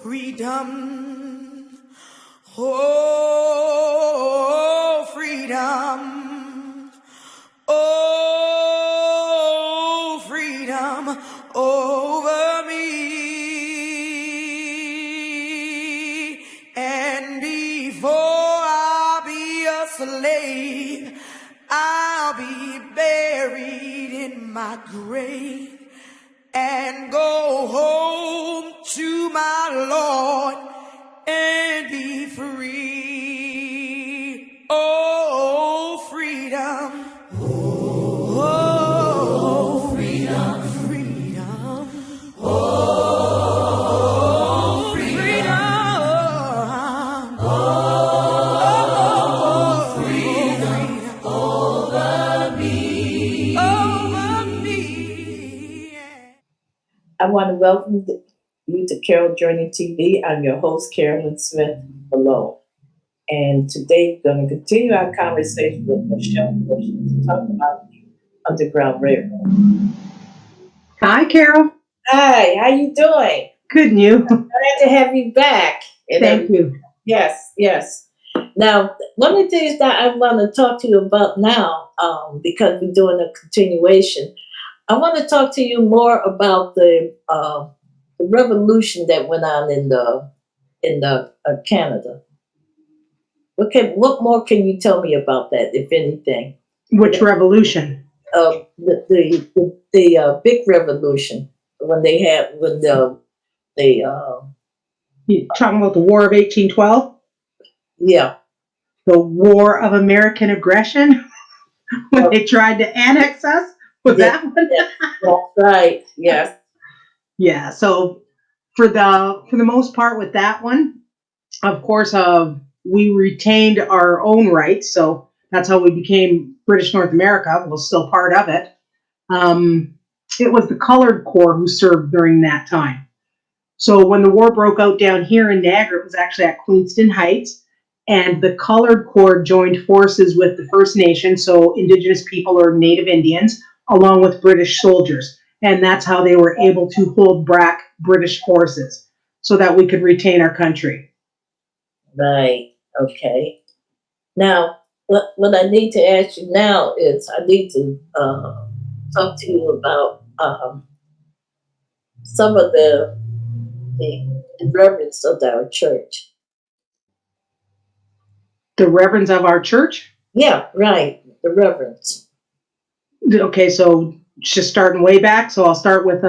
Freedom, oh, freedom, oh, freedom over me. And before I'll be a slave, I'll be buried in my grave and go home to my Lord and be free. Oh, freedom. Oh, freedom. Freedom. Oh, freedom. Oh, freedom over me. Over me. I want to welcome you to Carol Journey TV. I'm your host, Carolyn Smith Malone. And today we're going to continue our conversation with Rochelle to talk about the Underground Railroad. Hi, Carol. Hi, how you doing? Good, and you? Glad to have you back. Thank you. Yes, yes. Now, one of the things that I want to talk to you about now, because we're doing a continuation, I want to talk to you more about the revolution that went on in Canada. What more can you tell me about that, if anything? Which revolution? The big revolution when You talking about the War of 1812? yeah. The War of American Aggression? When they tried to annex us? Was that one? That's right. Yes. Yeah. So for the most part with that one, of course, we retained our own rights. So that's how we became British North America. We're still part of it. It was the Colored Corps who served during that time. So when the war broke out down here in Niagara, it was actually at Queenston Heights, and the Colored Corps joined forces with the First Nation, so Indigenous people or Native Indians, along with British soldiers. And that's how they were able to hold back British forces so that we could retain our country. Right. Okay. Now, what I need to ask you now is I need to talk to you about some of the reverends of our church. The reverends of our church? Yeah, right. The reverends. Okay, so just starting way back. So I'll start with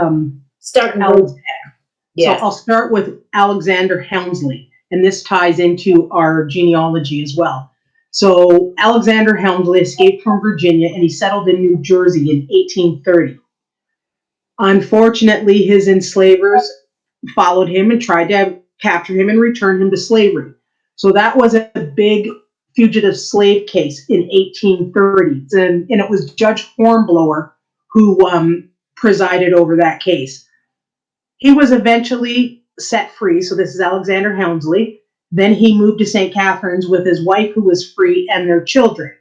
Starting Alex- way back. Yeah. So I'll start with Alexander Helmsley, and this ties into our genealogy as well. So Alexander Helmsley escaped from Virginia and he settled in New Jersey in 1830. Unfortunately, his enslavers followed him and tried to capture him and return him to slavery. So that was a big fugitive slave case in 1830. And it was Judge Hornblower who presided over that case. He was eventually set free. So this is Alexander Helmsley. Then he moved to St. Catharines with his wife, who was free, and their children.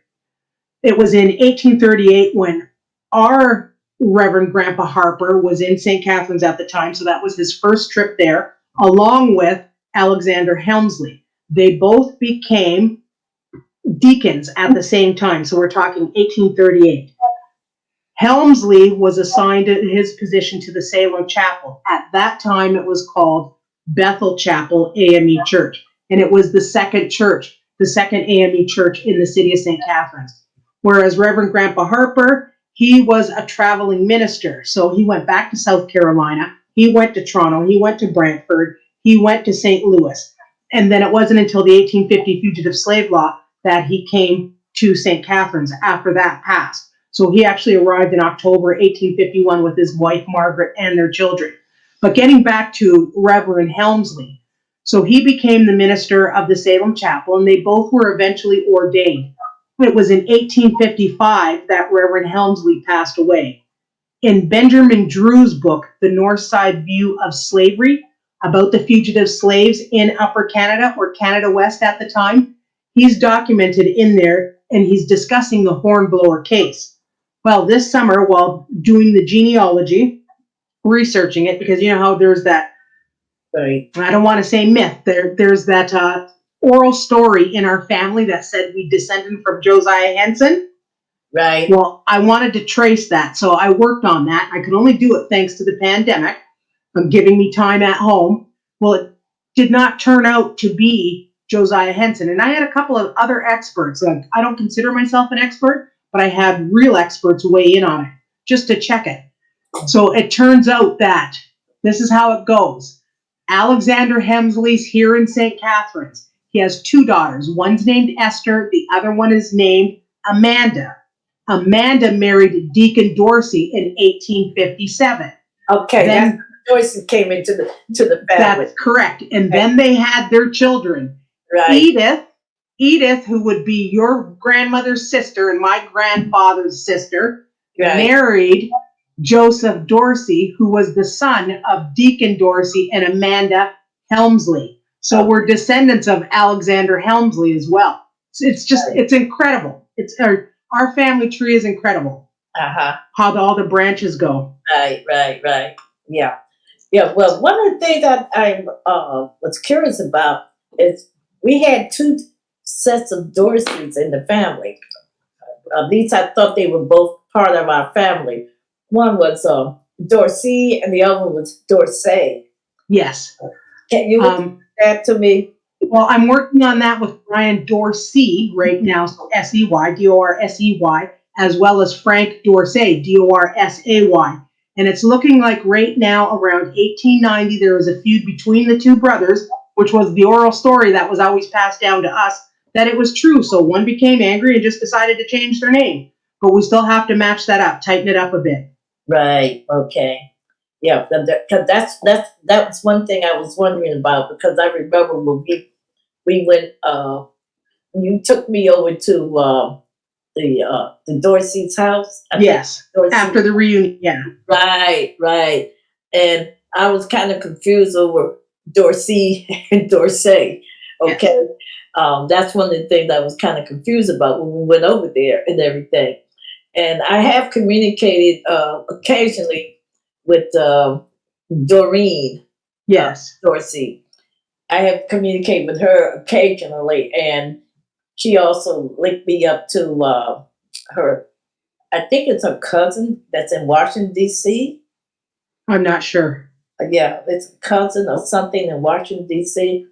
It was in 1838 when our Reverend Grandpa Harper was in St. Catharines at the time. So that was his first trip there, along with Alexander Helmsley. They both became deacons at the same time. So we're talking 1838. Helmsley was assigned his position to the Salem Chapel. At that time, it was called Bethel Chapel AME Church. And it was the second church, the second AME church in the city of St. Catharines. Whereas Reverend Grandpa Harper, he was a traveling minister. So he went back to South Carolina. He went to Toronto. He went to Brantford. He went to St. Louis. And then it wasn't until the 1850 Fugitive Slave Law that he came to St. Catharines after that passed. So he actually arrived in October 1851 with his wife, Margaret, and their children. But getting back to Reverend Helmsley, so he became the minister of the Salem Chapel, and they both were eventually ordained. It was in 1855 that Reverend Helmsley passed away. In Benjamin Drew's book, The North Side View of Slavery, about the fugitive slaves in Upper Canada, or Canada West at the time, he's documented in there, and he's discussing the Hornblower case. Well, this summer, while doing the genealogy, researching it, because you know how there's that, Right. I don't want to say myth, there's that oral story in our family that said we descended from Josiah Henson. Right. Well, I wanted to trace that, so I worked on that. I could only do it thanks to the pandemic, giving me time at home. Well, it did not turn out to be Josiah Henson. And I had a couple of other experts. I don't consider myself an expert, but I had real experts weigh in on it just to check it. So it turns out that this is how it goes. Alexander Hemsley's here in St. Catharines. He has two daughters. One's named Esther. The other one is named Amanda. Amanda married Deacon Dorsey in 1857. Okay, Then, that's Joyce came into the family. that's correct. And then they had their children. Right. Edith, who would be your grandmother's sister and my grandfather's sister, Right. married Joseph Dorsey, who was the son of Deacon Dorsey and Amanda Helmsley. So we're descendants of Alexander Helmsley as well. So it's incredible. Our family tree is incredible. Uh-huh. How all the branches go. Right. Yeah. Yeah. Well, one of the things that I was curious about is we had two sets of Dorseys in the family. At least I thought they were both part of our family. One was Dorsey and the other was Dorsey. Yes. Can you explain that to me? Well, I'm working on that with Brian Dorsey right now, so S-E-Y, D-O-R-S-E-Y, as well as Frank Dorsey, D-O-R-S-A-Y. And it's looking like right now, around 1890, there was a feud between the two brothers, which was the oral story that was always passed down to us, that it was true. So one became angry and just decided to change their name. But we still have to match that up, tighten it up a bit. Right. Okay. Yeah. Because that's one thing I was wondering about, because I remember when we went. You took me over to the Dorsey's house. Yes. After the reunion. Yeah. Right. And I was kind of confused over Dorsey and Dorsey. Okay. Yes. That's one of the things I was kind of confused about when we went over there and everything. And I have communicated occasionally with Doreen. Yes. Dorsey. I have communicated with her occasionally, and she also linked me up to her. I think it's her cousin that's in Washington, D.C. I'm not sure. Yeah, it's a cousin or something in Washington, D.C.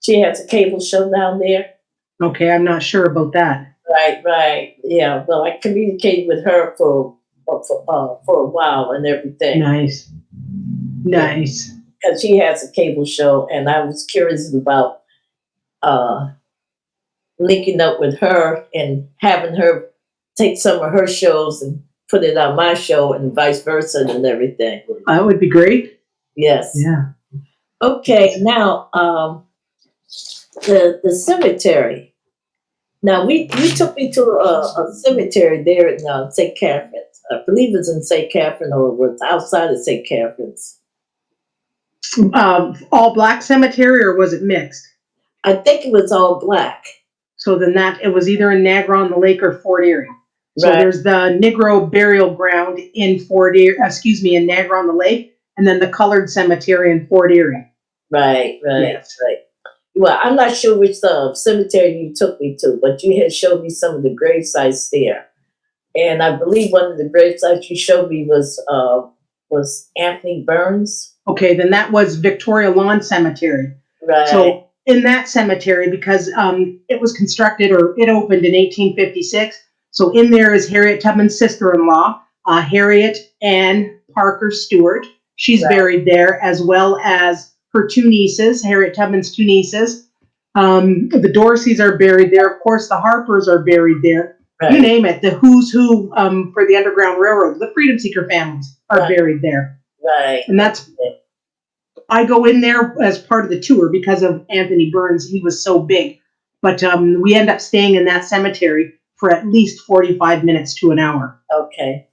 She has a cable show down there. Okay, I'm not sure about that. Right. Yeah, well, I communicated with her for a while and everything. Nice. Because she has a cable show, and I was curious about linking up with her and having her take some of her shows and put it on my show and vice versa and everything. That would be great. Yes. Yeah. Okay, now the cemetery. Now you took me to a cemetery there in St. Catharines. I believe it's in St. Catharines or was outside of St. Catharines. All black cemetery, or was it mixed? I think it was all black. So then it was either in Niagara-on-the-Lake or Fort Erie. So Right. There's the Negro burial ground in in Niagara-on-the-Lake, and then the colored cemetery in Fort Erie. Right. Yes. Right. Well, I'm not sure which cemetery you took me to, but you had showed me some of the grave sites there. And I believe one of the grave sites you showed me was Anthony Burns. Okay, then that was Victoria Lawn Cemetery. Right. So in that cemetery, because it was constructed, or it opened in 1856, so in there is Harriet Tubman's sister-in-law, Harriet Ann Parker Stewart. She's Right. buried there, as well as her two nieces, Harriet Tubman's two nieces. The Dorseys are buried there. Of course, the Harpers are buried there. Right. You name it. The who's who for the Underground Railroad, the Freedom Seeker families are Right. buried there. Right. And that's I go in there as part of the tour because of Anthony Burns. He was so big. But we end up staying in that cemetery for at least 45 minutes to an hour. Okay.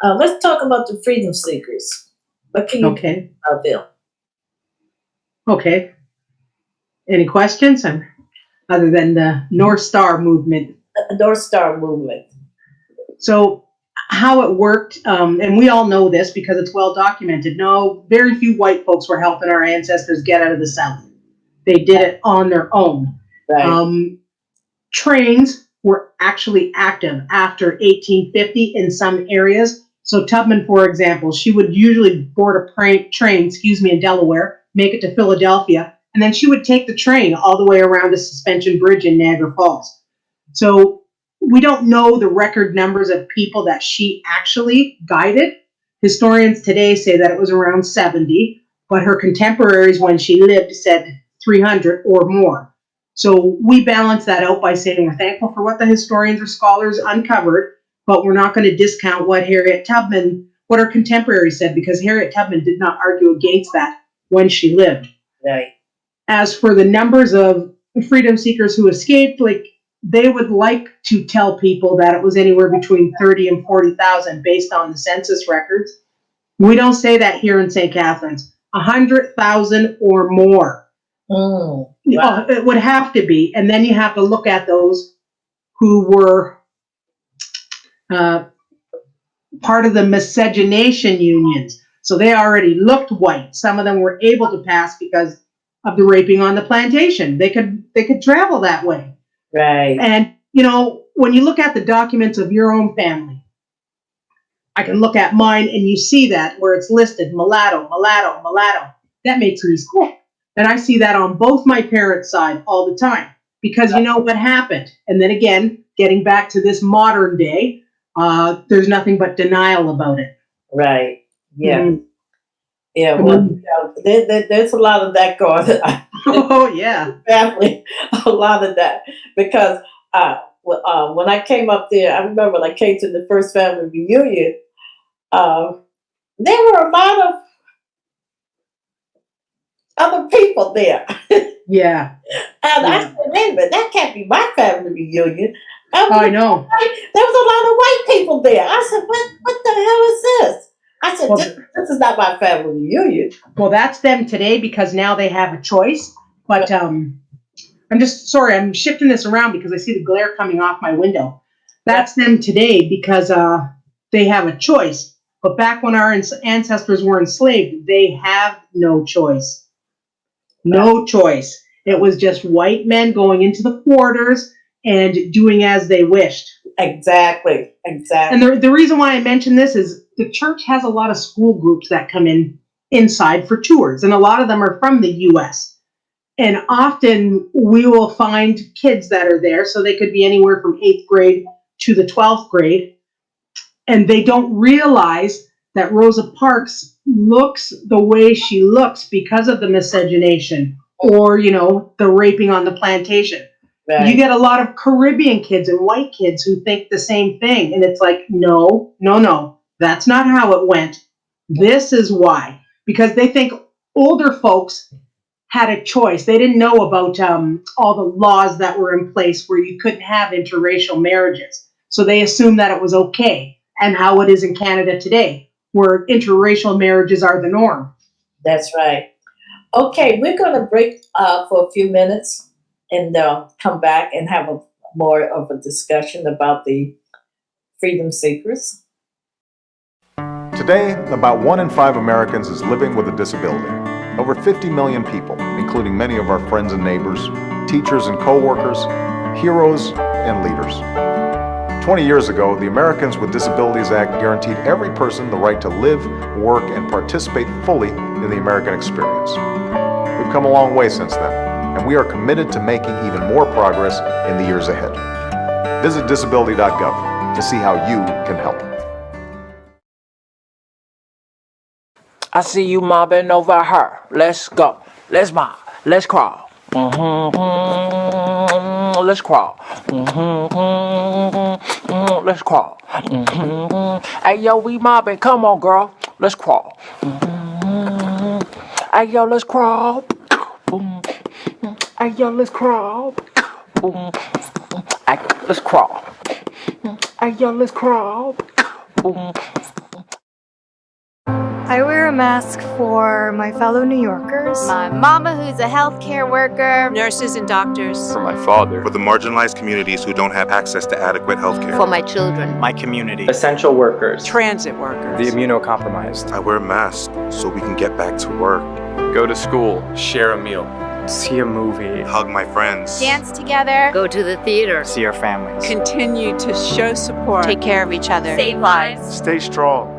Let's talk about the freedom seekers. What can you tell Okay. me about them? Okay. Any questions other than the North Star movement? The North Star movement. So how it worked, and we all know this because it's well documented. No, very few white folks were helping our ancestors get out of the South. They did it on their own. Right. Trains were actually active after 1850 in some areas. So Tubman, for example, she would usually board a train, in Delaware, make it to Philadelphia, and then she would take the train all the way around the Suspension Bridge in Niagara Falls. So we don't know the record numbers of people that she actually guided. Historians today say that it was around 70, but her contemporaries when she lived said 300 or more. So we balance that out by saying we're thankful for what the historians or scholars uncovered, but we're not going to discount what her contemporaries said, because Harriet Tubman did not argue against that when she lived. Right. As for the numbers of freedom seekers who escaped, they would like to tell people that it was anywhere between 30 and 40,000 based on the census records. We don't say that here in St. Catharines. 100,000 or more. Wow. It would have to be. And then you have to look at those who were part of the miscegenation unions. So they already looked white. Some of them were able to pass because of the raping on the plantation. They could travel that way. Right. And, when you look at the documents of your own family, I can look at mine and you see that where it's listed mulatto, mulatto, mulatto. That makes me sick. And I see that on both my parents' side all the time, because you know what happened. And then again, getting back to this modern day, there's nothing but denial about it. Right. Yeah. Mm. Yeah. Well, there's a lot of that going on. Oh, yeah. Family, a lot of that. Because when I came up there, I remember when I came to the first family reunion, there were a lot of other people there. Yeah. And I said, wait a minute, that can't be my family reunion. I know. There was a lot of white people there. I said, what the hell is this? I said, this is not my family reunion. Well, that's them today because now they have a choice. But I'm shifting this around because I see the glare coming off my window. That's them today because they have a choice. But back when our ancestors were enslaved, they have no choice. No choice. It was just white men going into the quarters and doing as they wished. Exactly. And the reason why I mention this is the church has a lot of school groups that come inside for tours, and a lot of them are from the U.S. And often we will find kids that are there, so they could be anywhere from 8th grade to the 12th grade, and they don't realize that Rosa Parks looks the way she looks because of the miscegenation or, the raping on the plantation. Right. You get a lot of Caribbean kids and white kids who think the same thing. And it's like, no, that's not how it went. This is why. Because they think older folks had a choice. They didn't know about all the laws that were in place where you couldn't have interracial marriages. So they assumed that it was okay, and how it is in Canada today, where interracial marriages are the norm. That's right. Okay, we're going to break for a few minutes and come back and have more of a discussion about the freedom seekers. Today, about 1 in 5 Americans is living with a disability. Over 50 million people, including many of our friends and neighbors, teachers and co-workers, heroes and leaders. 20 years ago, the Americans with Disabilities Act guaranteed every person the right to live, work, and participate fully in the American experience. We've come a long way since then, and we are committed to making even more progress in the years ahead. Visit disability.gov to see how you can help. I see you mobbing over her. Let's go. Let's mob. Let's crawl. Let's crawl. Let's crawl. Hey, yo, we mobbing. Come on, girl. Let's crawl. Hey, yo, let's crawl. Boom. Hey, yo, let's crawl. Boom. Hey, let's crawl. Hey, yo, let's crawl. Boom. I wear a mask for my fellow New Yorkers. My mama, who's a healthcare worker. Nurses and doctors. For my father. For the marginalized communities who don't have access to adequate health care. For my children. My community. Essential workers. Transit workers. The immunocompromised. I wear a mask so we can get back to work. Go to school. Share a meal. See a movie. Hug my friends. Dance together. Go to the theater. See our families. Continue to show support. Take care of each other. Save lives. Stay strong.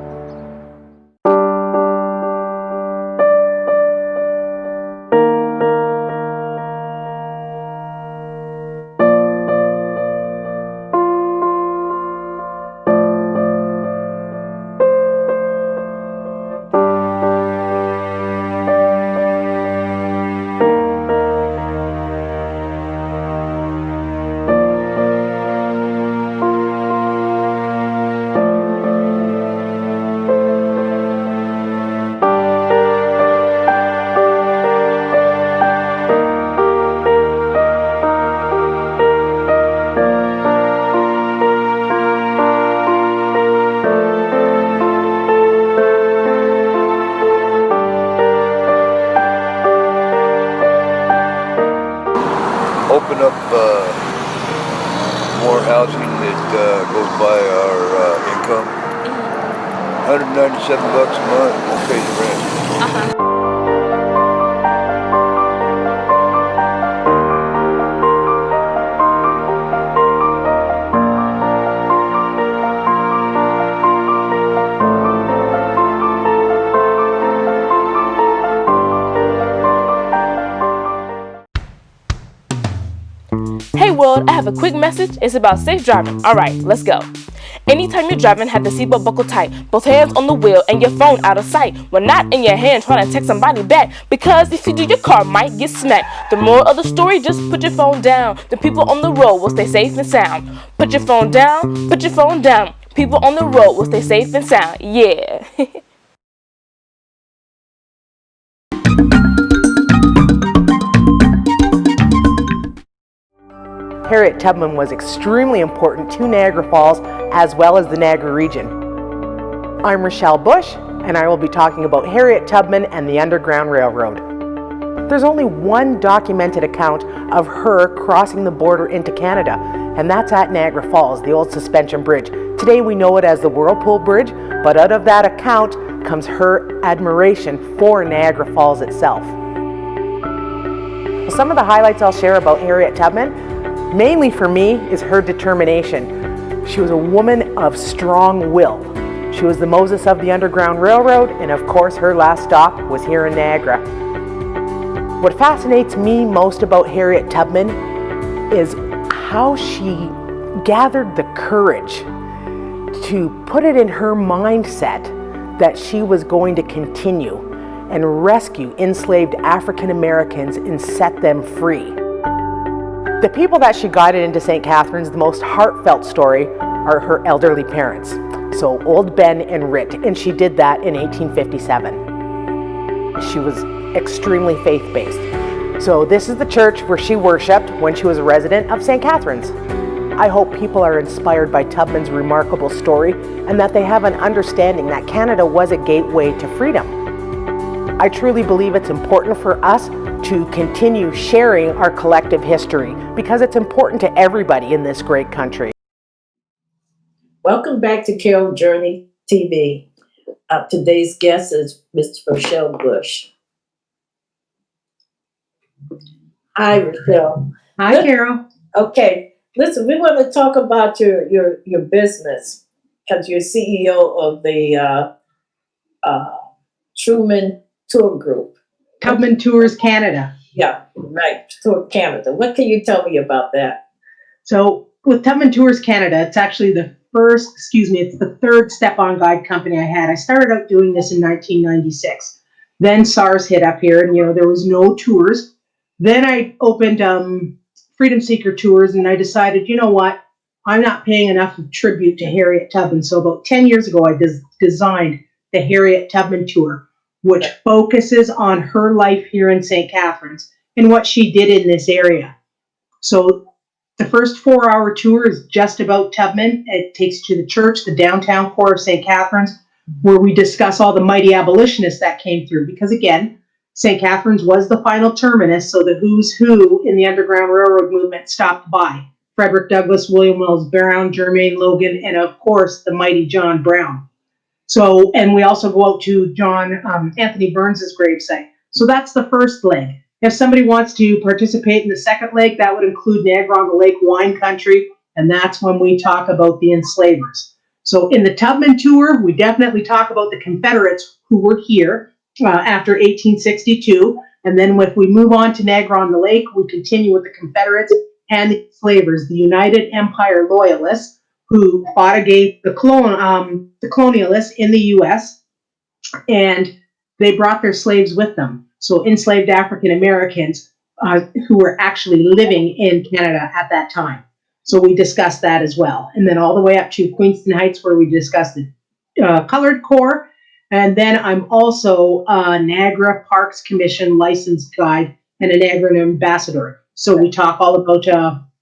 Open up more housing that goes by our income. $197 a month won't pay the rent. Hey world, I have a quick message. It's about safe driving. Alright, let's go. Anytime you're driving, have the seatbelt buckled tight. Both hands on the wheel and your phone out of sight. When not in your hand trying to text somebody back. Because if you do, your car might get smacked. The moral of the story, just put your phone down. The people on the road will stay safe and sound. Put your phone down, put your phone down. People on the road will stay safe and sound. Yeah. Harriet Tubman was extremely important to Niagara Falls as well as the Niagara region. I'm Rochelle Bush, and I will be talking about Harriet Tubman and the Underground Railroad. There's only one documented account of her crossing the border into Canada, and that's at Niagara Falls, the old suspension bridge. Today we know it as the Whirlpool Bridge, but out of that account comes her admiration for Niagara Falls itself. Some of the highlights I'll share about Harriet Tubman, mainly for me, is her determination. She was a woman of strong will. She was the Moses of the Underground Railroad, and of course her last stop was here in Niagara. What fascinates me most about Harriet Tubman is how she gathered the courage to put it in her mindset that she was going to continue and rescue enslaved African Americans and set them free. The people that she guided into St. Catharines, the most heartfelt story, are her elderly parents. So old Ben and Rit, and she did that in 1857. She was extremely faith-based. So this is the church where she worshipped when she was a resident of St. Catharines. I hope people are inspired by Tubman's remarkable story and that they have an understanding that Canada was a gateway to freedom. I truly believe it's important for us to continue sharing our collective history because it's important to everybody in this great country. Welcome back to Carol Journey TV. Today's guest is Ms. Rochelle Bush. Hi, Rochelle. Hi, Carol. Okay, listen, we want to talk about your business because you're CEO of the Truman Tour Group. Tubman Tours Canada. Yeah, right, Tour Canada. What can you tell me about that? So with Tubman Tours Canada, it's actually it's the third step-on guide company I had. I started out doing this in 1996. Then SARS hit up here and, there was no tours. Then I opened Freedom Seeker Tours and I decided, you know what? I'm not paying enough of tribute to Harriet Tubman. So about 10 years ago, I designed the Harriet Tubman Tour, which focuses on her life here in St. Catharines and what she did in this area. So the first 4-hour tour is just about Tubman. It takes you to the church, the downtown core of St. Catharines, where we discuss all the mighty abolitionists that came through. Because again, St. Catharines was the final terminus, so the who's who in the Underground Railroad movement stopped by. Frederick Douglass, William Wells Brown, Jermaine Logan, and of course, the mighty John Brown. So, and we also go out to Anthony Burns' gravesite. So that's the first leg. If somebody wants to participate in the second leg, that would include Niagara-on-the-Lake wine country, and that's when we talk about the enslavers. So in the Tubman tour, we definitely talk about the Confederates who were here after 1862, and then if we move on to Niagara-on-the-Lake, we continue with the Confederates and the enslavers, the United Empire Loyalists, who fought against the colonialists in the U.S., and they brought their slaves with them. So enslaved African Americans who were actually living in Canada at that time. So we discussed that as well. And then all the way up to Queenston Heights, where we discussed the Colored Corps. And then I'm also a Niagara Parks Commission licensed guide and a Niagara ambassador. So we talk all about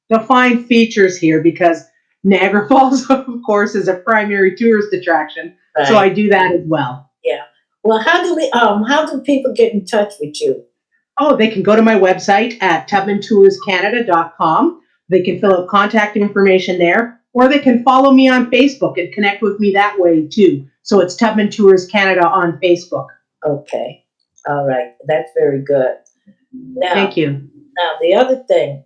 the fine features here, because Niagara Falls, of course, is a primary tourist attraction. Right. So I do that as well. Yeah. Well, how do people get in touch with you? Oh, they can go to my website at tubmantourscanada.com. They can fill out contact information there, or they can follow me on Facebook and connect with me that way too. So it's Tubman Tours Canada on Facebook. Okay. All right. That's very good. Now, thank you. Now, the other thing,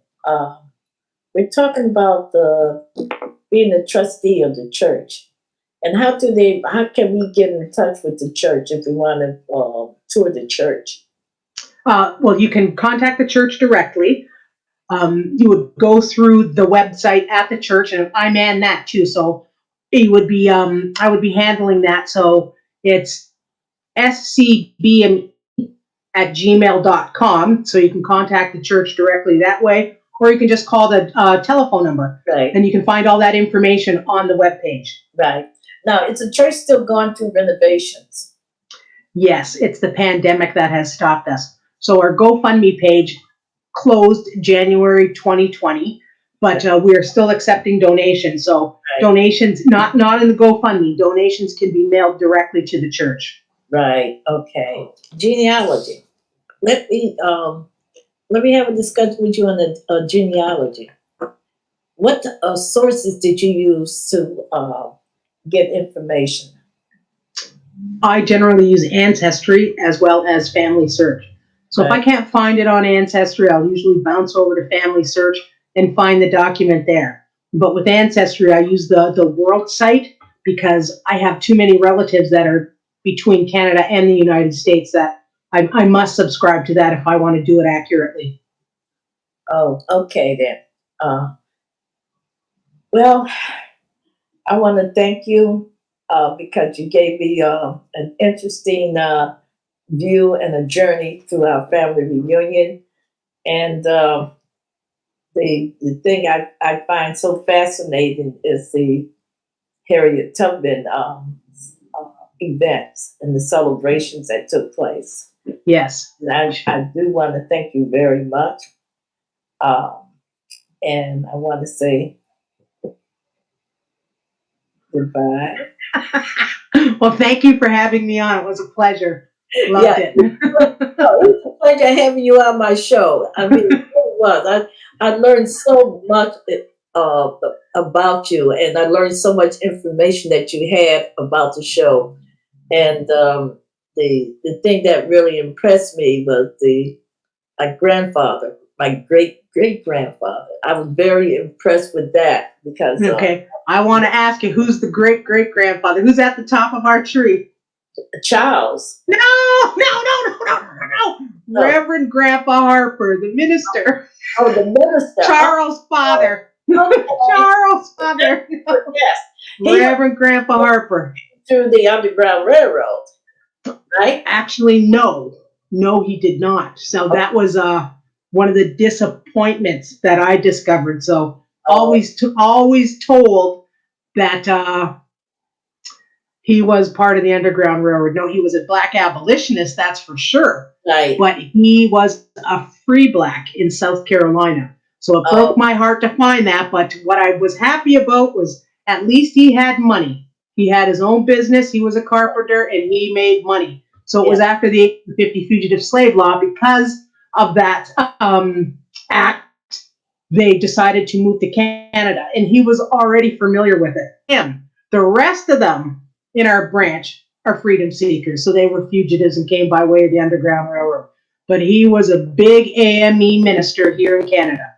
we're talking about being a trustee of the church. And how can we get in touch with the church if we want to tour the church? Well, you can contact the church directly. You would go through the website at the church, and I man that too. So it would be, I would be handling that. So it's scbme@gmail.com. So you can contact the church directly that way, or you can just call the telephone number. Right. And you can find all that information on the webpage. Right. Now, is the church still going through renovations? Yes, it's the pandemic that has stopped us. So our GoFundMe page closed January 2020, but we are still accepting donations. So donations, not in the GoFundMe, donations can be mailed directly to the church. Right. Okay. Genealogy. Let me have a discussion with you on the genealogy. What sources did you use to get information? I generally use Ancestry as well as Family Search. So if I can't find it on Ancestry, I'll usually bounce over to Family Search and find the document there. But with Ancestry, I use the world site because I have too many relatives that are between Canada and the United States that I must subscribe to that if I want to do it accurately. Oh, okay then. Well, I want to thank you because you gave me an interesting view and a journey through our family reunion. And the thing I find so fascinating is the Harriet Tubman events and the celebrations that took place. Yes. And I do want to thank you very much. And I want to say goodbye. Well, thank you for having me on. It was a pleasure. Loved it. It was a pleasure having you on my show. I mean, it was. I learned so much about you, and I learned so much information that you had about the show. And the thing that really impressed me was my grandfather, my great-great-grandfather. I was very impressed with that because... Okay. I want to ask you, who's the great-great-grandfather? Who's at the top of our tree? Charles. No. Reverend Grandpa Harper, the minister. Oh, the minister. Charles' father. Okay. Charles' father. Yes. Reverend Grandpa Harper. Through the Underground Railroad, right? Actually, no. No, he did not. So that was one of the disappointments that I discovered. So always told that He was part of the Underground Railroad. No, he was a black abolitionist, that's for sure. Right. But he was a free black in South Carolina. So it broke my heart to find that. But what I was happy about was at least he had money. He had his own business. He was a carpenter and he made money. So it was after the 1850 Fugitive Slave Law, because of that act, they decided to move to Canada. And he was already familiar with it. The rest of them in our branch are freedom seekers. So they were fugitives and came by way of the Underground Railroad. But he was a big AME minister here in Canada.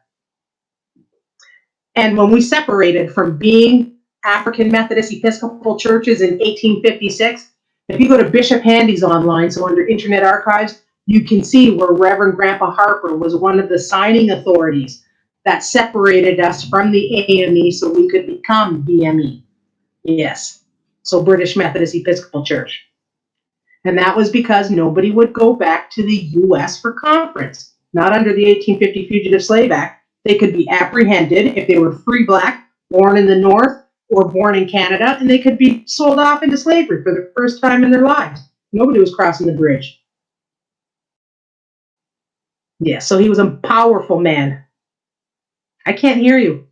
And when we separated from being African Methodist Episcopal churches in 1856, if you go to Bishop Handy's online, so under Internet Archives, you can see where Reverend Grandpa Harper was one of the signing authorities that separated us from the AME so we could become BME. Yes. So British Methodist Episcopal Church. And that was because nobody would go back to the U.S. for conference. Not under the 1850 Fugitive Slave Act. They could be apprehended if they were free black, born in the North, or born in Canada, and they could be sold off into slavery for the first time in their lives. Nobody was crossing the bridge. Yeah, so he was a powerful man. I can't hear you.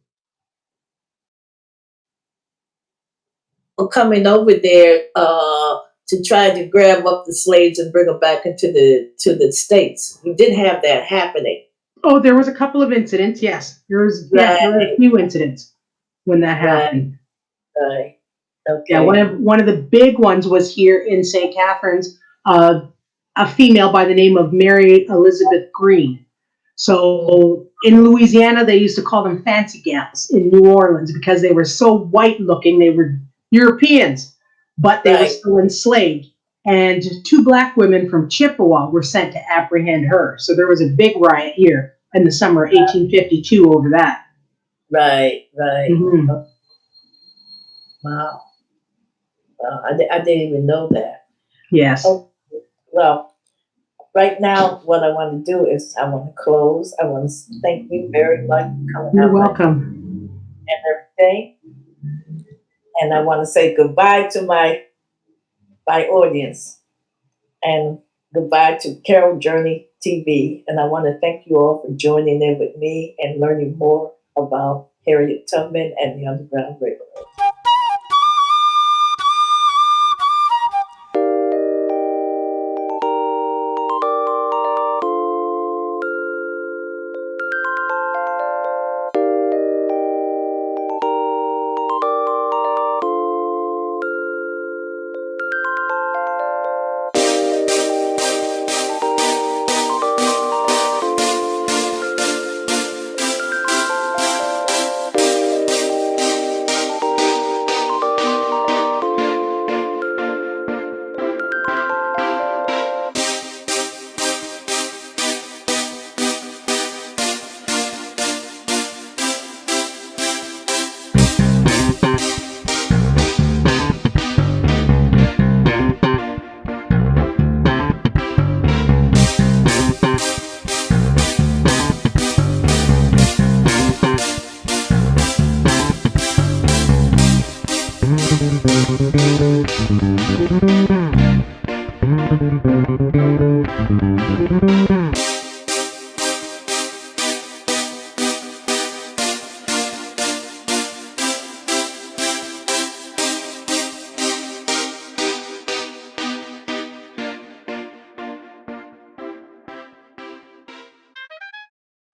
Coming over there to try to grab up the slaves and bring them back into the States. We did have that happening. Oh, there was a couple of incidents, yes. There were a few incidents when that happened. Right. Okay. Yeah, one of the big ones was here in St. Catharines, a female by the name of Mary Elizabeth Green. So in Louisiana, they used to call them fancy gals in New Orleans because they were so white looking. They were Europeans, but they were still enslaved. And 2 black women from Chippewa were sent to apprehend her. So there was a big riot here in the summer of 1852 over that. Right. Mm-hmm. Wow. I didn't even know that. Yes. Oh, well, right now, what I want to do is I want to close. I want to thank you very much for coming out. You're welcome. And everything. And I want to say goodbye to my audience. And goodbye to Carol Journey TV. And I want to thank you all for joining in with me and learning more about Harriet Tubman and the Underground Railroad.